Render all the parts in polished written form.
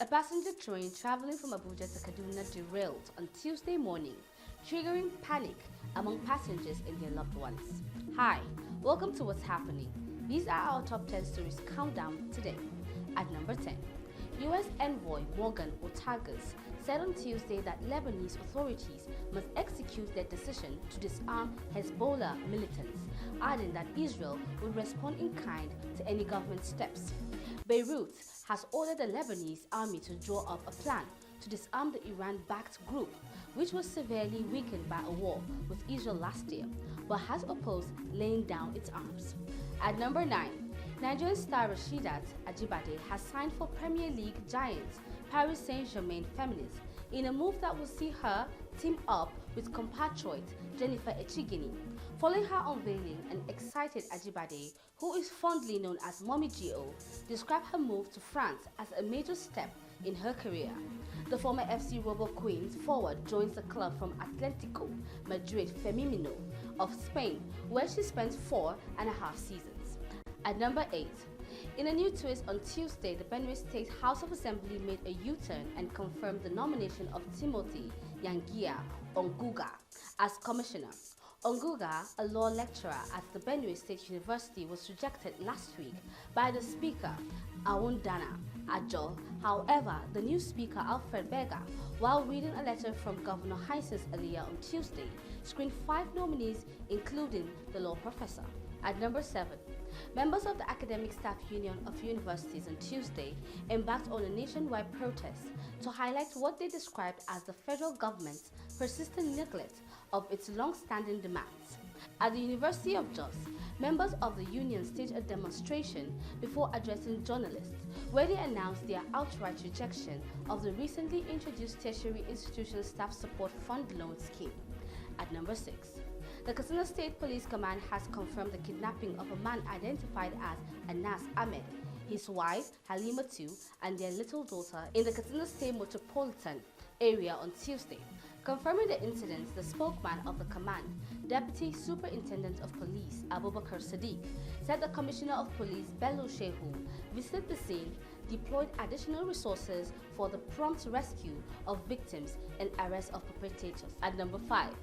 A passenger train traveling from Abuja to Kaduna derailed on Tuesday morning, triggering panic among passengers and their loved ones. Hi, welcome to What's Happening. These are our top 10 stories countdown today. At number 10, U.S. envoy Morgan Ortagus said on Tuesday that Lebanese authorities must execute their decision to disarm Hezbollah militants, adding that Israel would respond in kind to any government steps. Beirut has ordered the Lebanese army to draw up a plan to disarm the Iran-backed group, which was severely weakened by a war with Israel last year, but has opposed laying down its arms. At number 9, Nigerian star Rasheedat Ajibade has signed for Premier League giants Paris Saint-Germain Feminines in a move that will see her team up with compatriot Jennifer Echigini. Following her unveiling, an excited Ajibade, who is fondly known as Mommy Gio, described her move to France as a major step in her career. The former FC Robo Queens forward joins the club from Atlético Madrid Femenino of Spain, where she spent 4.5 seasons. At number 8, in a new twist on Tuesday, the Benue State House of Assembly made a U-turn and confirmed the nomination of Timothy Yangia Onguga as commissioner. Onguga, a law lecturer at the Benue State University, was rejected last week by the Speaker, Awundana Ajo. However, the new Speaker, Alfred Bega, while reading a letter from Governor Hyacinth Aliyah on Tuesday, screened 5 nominees, including the law professor. At number 7, members of the Academic Staff Union of Universities on Tuesday embarked on a nationwide protest to highlight what they described as the federal government's persistent neglect of its long-standing demands. At the University of Jos, members of the union staged a demonstration before addressing journalists, where they announced their outright rejection of the recently introduced Tertiary Institution Staff Support Fund loan scheme. At number 6, the Katsina State Police Command has confirmed the kidnapping of a man identified as Anas Ahmed, his wife Halima II, and their little daughter in the Katsina State Metropolitan area on Tuesday. Confirming the incident, the spokesman of the command, Deputy Superintendent of Police Abubakar Sadiq, said the Commissioner of Police Bello Shehu visited the scene, deployed additional resources for the prompt rescue of victims and arrest of perpetrators. At number 5,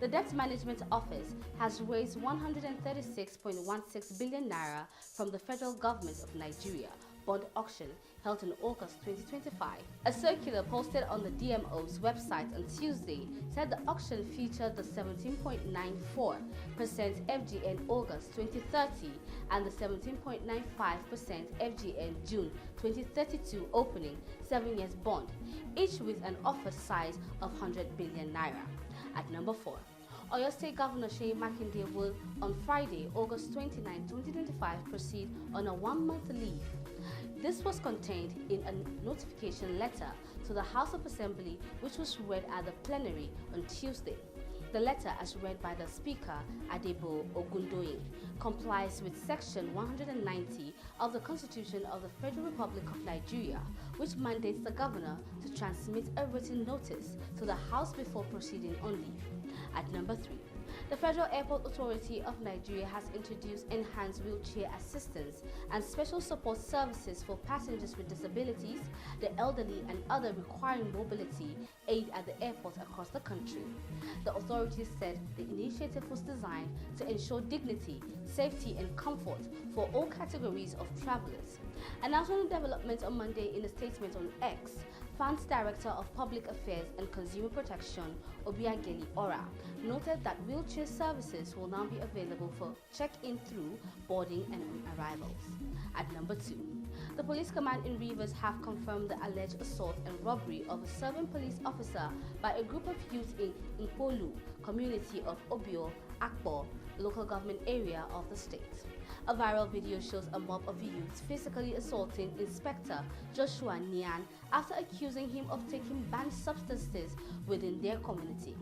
the Debt Management Office has raised 136.16 billion naira from the federal government of Nigeria bond auction held in August 2025. A circular posted on the DMO's website on Tuesday said the auction featured the 17.94% FGN August 2030 and the 17.95% FGN June 2032 opening 7 years bond, each with an offer size of 100 billion naira. At number 4, Oyo State Governor Seyi Makinde will, on Friday, August 29, 2025, proceed on a 1-month leave. This was contained in a notification letter to the House of Assembly, which was read at the plenary on Tuesday. The letter, as read by the Speaker, Adebo Ogundoyin, complies with Section 190 of the Constitution of the Federal Republic of Nigeria, which mandates the governor to transmit a written notice to the House before proceeding on leave. At number 3, the Federal Airport Authority of Nigeria has introduced enhanced wheelchair assistance and special support services for passengers with disabilities, the elderly, and other requiring mobility aid at the airport across the country. The authorities said the initiative was designed to ensure dignity, safety, and comfort for all categories of travelers. Announcing the development on Monday in a statement on X, FAAN's Director of Public Affairs and Consumer Protection, Obiageli Ora, noted that wheelchair services will now be available for check-in through boarding and on arrivals. At number 2, the police command in Rivers have confirmed the alleged assault and robbery of a serving police officer by a group of youth in Nkpolu, community of Obio, Akpo, local government area of the state. A viral video shows a mob of youths physically assaulting Inspector Joshua Nian after accusing him of taking banned substances within their community.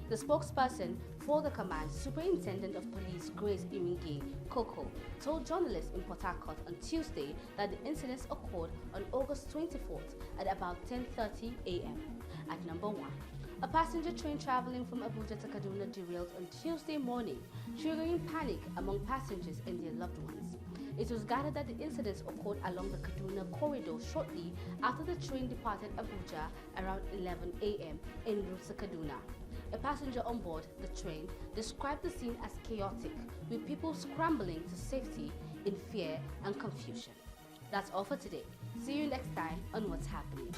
The spokesperson for the command, Superintendent of Police Grace Iringe Koko, told journalists in Port Harcourt on Tuesday that the incidents occurred on August 24th at about 10:30 a.m. At number 1, a passenger train traveling from Abuja to Kaduna derailed on Tuesday morning, triggering panic among passengers and their loved ones. It was gathered that the incidents occurred along the Kaduna corridor shortly after the train departed Abuja around 11 a.m. en route to Kaduna. A passenger on board the train described the scene as chaotic, with people scrambling to safety in fear and confusion. That's all for today. See you next time on What's Happening.